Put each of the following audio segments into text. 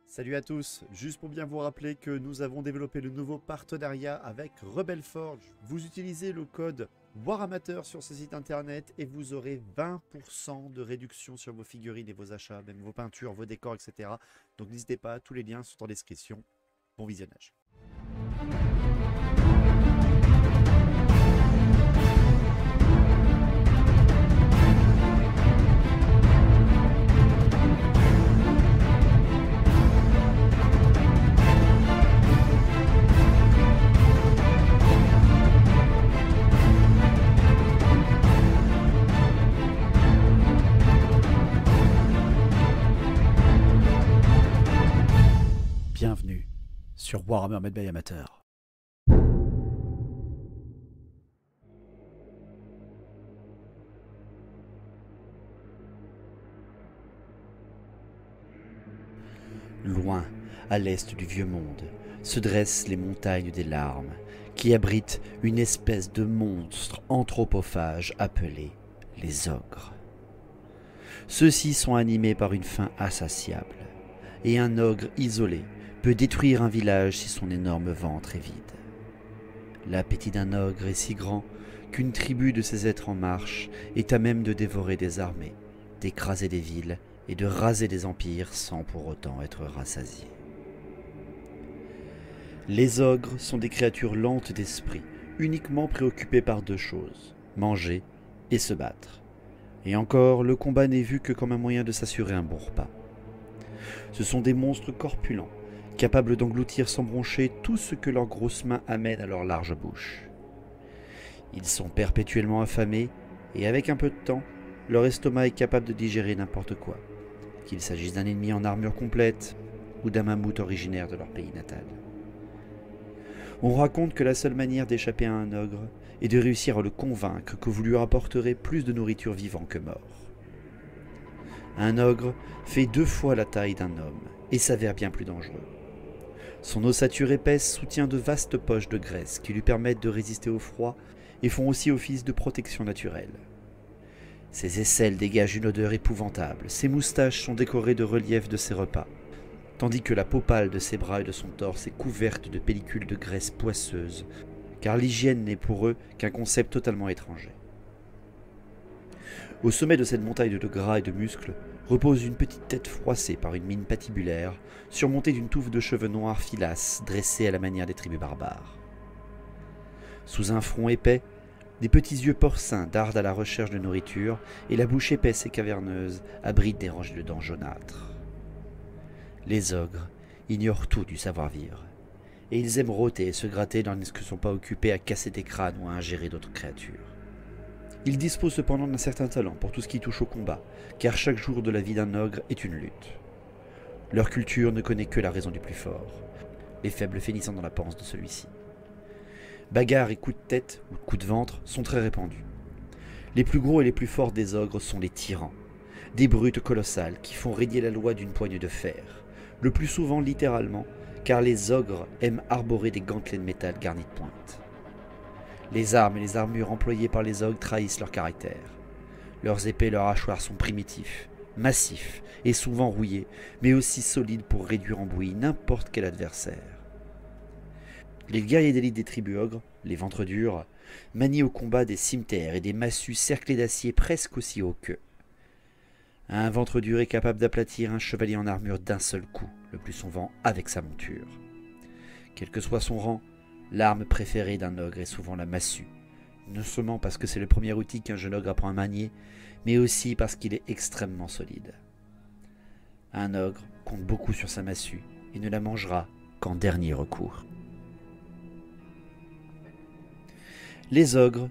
Salut à tous, juste pour bien vous rappeler que nous avons développé le nouveau partenariat avec Rebel Forge. Vous utilisez le code WarAmateur sur ce site internet et vous aurez 20% de réduction sur vos figurines et vos achats, même vos peintures, vos décors, etc. Donc n'hésitez pas, tous les liens sont en description. Bon visionnage. Bienvenue sur Warhammer Medbay Amateur. Loin, à l'est du vieux monde, se dressent les montagnes des larmes, qui abritent une espèce de monstre anthropophage appelé les ogres. Ceux-ci sont animés par une faim insatiable, et un ogre isolé peut détruire un village si son énorme ventre est vide. L'appétit d'un ogre est si grand qu'une tribu de ces êtres en marche est à même de dévorer des armées, d'écraser des villes et de raser des empires sans pour autant être rassasiés. Les ogres sont des créatures lentes d'esprit, uniquement préoccupées par deux choses, manger et se battre. Et encore, le combat n'est vu que comme un moyen de s'assurer un bon repas. Ce sont des monstres corpulents, capables d'engloutir sans broncher tout ce que leurs grosses mains amènent à leur large bouche. Ils sont perpétuellement affamés, et avec un peu de temps, leur estomac est capable de digérer n'importe quoi, qu'il s'agisse d'un ennemi en armure complète ou d'un mammouth originaire de leur pays natal. On raconte que la seule manière d'échapper à un ogre est de réussir à le convaincre que vous lui rapporterez plus de nourriture vivant que mort. Un ogre fait 2 fois la taille d'un homme et s'avère bien plus dangereux. Son ossature épaisse soutient de vastes poches de graisse qui lui permettent de résister au froid et font aussi office de protection naturelle. Ses aisselles dégagent une odeur épouvantable, ses moustaches sont décorées de reliefs de ses repas, tandis que la peau pâle de ses bras et de son torse est couverte de pellicules de graisse poisseuse, car l'hygiène n'est pour eux qu'un concept totalement étranger. Au sommet de cette montagne de gras et de muscles repose une petite tête froissée par une mine patibulaire, surmontée d'une touffe de cheveux noirs filasses dressés à la manière des tribus barbares. Sous un front épais, des petits yeux porcins dardent à la recherche de nourriture, et la bouche épaisse et caverneuse abrite des rangées de dents jaunâtres. Les ogres ignorent tout du savoir-vivre, et ils aiment rôter et se gratter dans ce ne sont pas occupés à casser des crânes ou à ingérer d'autres créatures. Ils disposent cependant d'un certain talent pour tout ce qui touche au combat, car chaque jour de la vie d'un ogre est une lutte. Leur culture ne connaît que la raison du plus fort, les faibles finissant dans la panse de celui-ci. Bagarres et coups de tête ou coups de ventre sont très répandus. Les plus gros et les plus forts des ogres sont les tyrans, des brutes colossales qui font régner la loi d'une poigne de fer, le plus souvent littéralement, car les ogres aiment arborer des gantelets de métal garnis de pointes. Les armes et les armures employées par les ogres trahissent leur caractère. Leurs épées et leurs hachoirs sont primitifs, massifs et souvent rouillés, mais aussi solides pour réduire en bouillie n'importe quel adversaire. Les guerriers d'élite des tribus ogres, les ventres durs, manient au combat des cimetères et des massues cerclées d'acier presque aussi hauts qu'eux. Un ventre dur est capable d'aplatir un chevalier en armure d'un seul coup, le plus souvent avec sa monture. Quel que soit son rang, l'arme préférée d'un ogre est souvent la massue, non seulement parce que c'est le premier outil qu'un jeune ogre apprend à manier, mais aussi parce qu'il est extrêmement solide. Un ogre compte beaucoup sur sa massue et ne la mangera qu'en dernier recours. Les ogres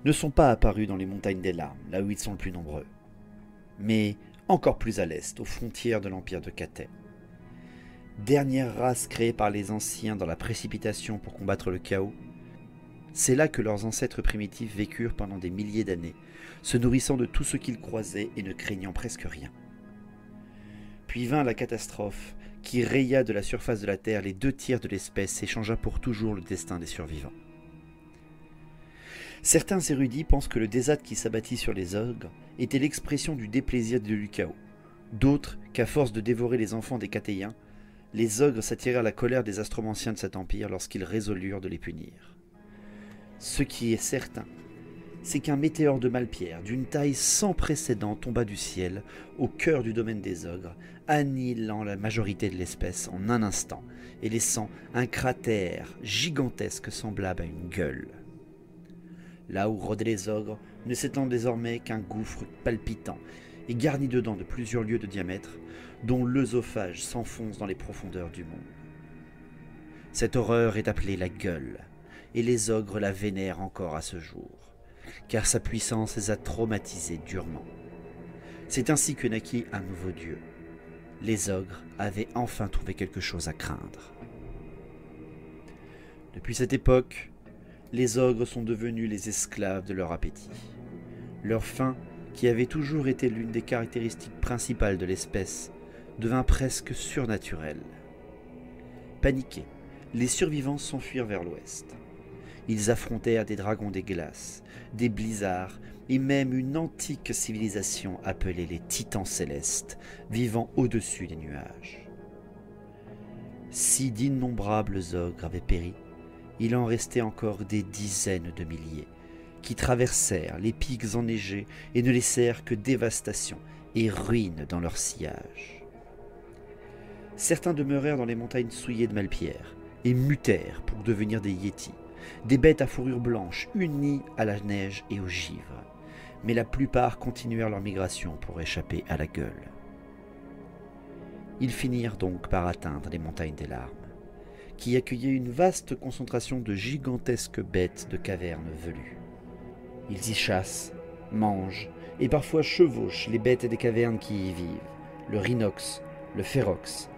ne sont pas apparus dans les montagnes des larmes, là où ils sont le plus nombreux, mais encore plus à l'est, aux frontières de l'empire de Cathay. Dernière race créée par les anciens dans la précipitation pour combattre le chaos, c'est là que leurs ancêtres primitifs vécurent pendant des milliers d'années, se nourrissant de tout ce qu'ils croisaient et ne craignant presque rien. Puis vint la catastrophe qui raya de la surface de la Terre les 2 tiers de l'espèce et changea pour toujours le destin des survivants. Certains érudits pensent que le désastre qui s'abattit sur les ogres était l'expression du déplaisir du chaos. D'autres qu'à force de dévorer les enfants des Cathéens, les ogres s'attirèrent la colère des astromanciens de cet empire lorsqu'ils résolurent de les punir. Ce qui est certain, c'est qu'un météore de Malpierre d'une taille sans précédent tomba du ciel au cœur du domaine des ogres, annihilant la majorité de l'espèce en un instant et laissant un cratère gigantesque semblable à une gueule. Là où rôdaient les ogres ne s'étend désormais qu'un gouffre palpitant et garni de dents de plusieurs lieues de diamètre, dont l'œsophage s'enfonce dans les profondeurs du monde. Cette horreur est appelée la gueule, et les ogres la vénèrent encore à ce jour, car sa puissance les a traumatisés durement. C'est ainsi que naquit un nouveau dieu. Les ogres avaient enfin trouvé quelque chose à craindre. Depuis cette époque, les ogres sont devenus les esclaves de leur appétit. Leur faim, qui avait toujours été l'une des caractéristiques principales de l'espèce, devint presque surnaturelle. Paniqués, les survivants s'enfuirent vers l'ouest. Ils affrontèrent des dragons des glaces, des blizzards et même une antique civilisation appelée les Titans célestes, vivant au-dessus des nuages. Si d'innombrables ogres avaient péri, il en restait encore des dizaines de milliers, qui traversèrent les pics enneigés et ne laissèrent que dévastation et ruine dans leur sillage. Certains demeurèrent dans les montagnes souillées de Malpierre et mutèrent pour devenir des yétis, des bêtes à fourrure blanche unies à la neige et au givre, mais la plupart continuèrent leur migration pour échapper à la gueule. Ils finirent donc par atteindre les montagnes des larmes, qui accueillaient une vaste concentration de gigantesques bêtes de cavernes velues. Ils y chassent, mangent et parfois chevauchent les bêtes des cavernes qui y vivent, le rhinox, le férox,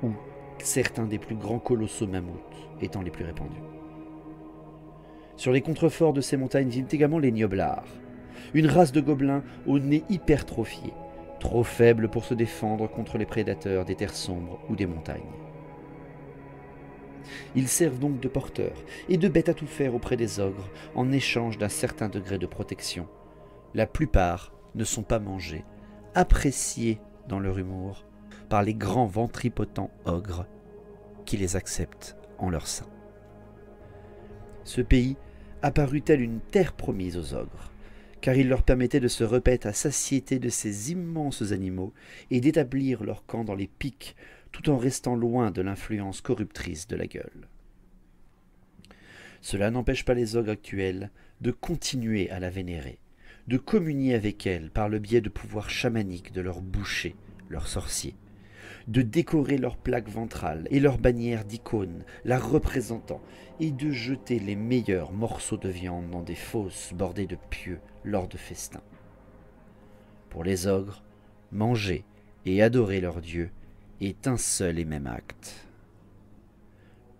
ou certains des plus grands colossaux mammouths étant les plus répandus. Sur les contreforts de ces montagnes vivent également les Gnoblars, une race de gobelins au nez hypertrophié, trop faible pour se défendre contre les prédateurs des terres sombres ou des montagnes. Ils servent donc de porteurs et de bêtes à tout faire auprès des ogres en échange d'un certain degré de protection. La plupart ne sont pas mangés, appréciés dans leur humour par les grands ventripotents ogres qui les acceptent en leur sein. Ce pays apparut tel une terre promise aux ogres, car il leur permettait de se repaître à satiété de ces immenses animaux et d'établir leur camp dans les pics tout en restant loin de l'influence corruptrice de la gueule. Cela n'empêche pas les ogres actuels de continuer à la vénérer, de communier avec elle par le biais de pouvoirs chamaniques de leurs bouchers, leurs sorciers, de décorer leurs plaques ventrales et leurs bannières d'icônes la représentant, et de jeter les meilleurs morceaux de viande dans des fosses bordées de pieux lors de festins. Pour les ogres, manger et adorer leur dieu est un seul et même acte.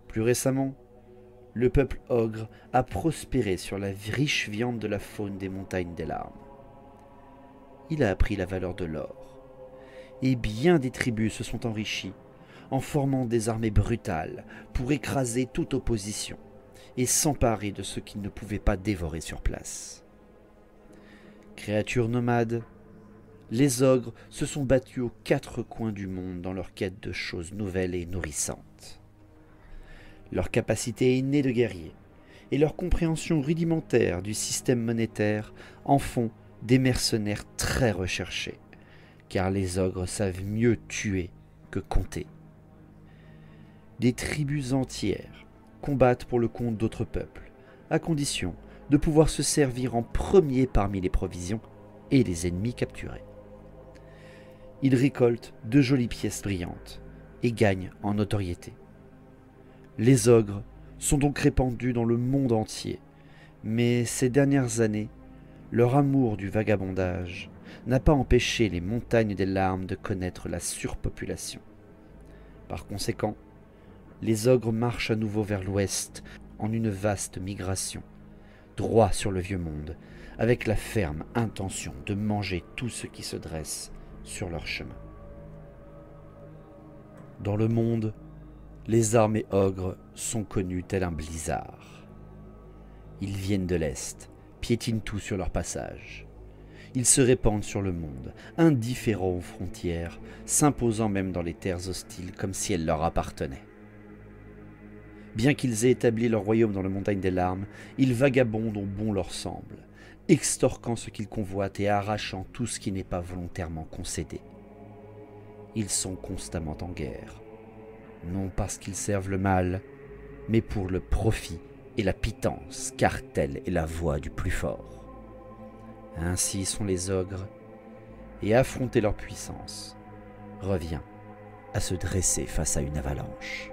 Plus récemment, le peuple ogre a prospéré sur la riche viande de la faune des montagnes des larmes. Il a appris la valeur de l'or, et bien des tribus se sont enrichies en formant des armées brutales pour écraser toute opposition et s'emparer de ce qu'ils ne pouvaient pas dévorer sur place. Créatures nomades, les ogres se sont battus aux quatre coins du monde dans leur quête de choses nouvelles et nourrissantes. Leur capacité innée de guerrier et leur compréhension rudimentaire du système monétaire en font des mercenaires très recherchés, car les ogres savent mieux tuer que compter. Des tribus entières combattent pour le compte d'autres peuples, à condition de pouvoir se servir en premier parmi les provisions et les ennemis capturés. Ils récoltent de jolies pièces brillantes et gagnent en notoriété. Les ogres sont donc répandus dans le monde entier, mais ces dernières années, leur amour du vagabondage n'a pas empêché les montagnes des larmes de connaître la surpopulation. Par conséquent, les ogres marchent à nouveau vers l'ouest en une vaste migration, droit sur le vieux monde, avec la ferme intention de manger tout ce qui se dresse sur leur chemin. Dans le monde, les armées ogres sont connues tel un blizzard. Ils viennent de l'est, piétinent tout sur leur passage. Ils se répandent sur le monde, indifférents aux frontières, s'imposant même dans les terres hostiles comme si elles leur appartenaient. Bien qu'ils aient établi leur royaume dans la montagne des larmes, ils vagabondent au bon leur semble, extorquant ce qu'ils convoitent et arrachant tout ce qui n'est pas volontairement concédé. Ils sont constamment en guerre, non parce qu'ils servent le mal, mais pour le profit et la pitance, car telle est la voie du plus fort. Ainsi sont les ogres, et affronter leur puissance revient à se dresser face à une avalanche.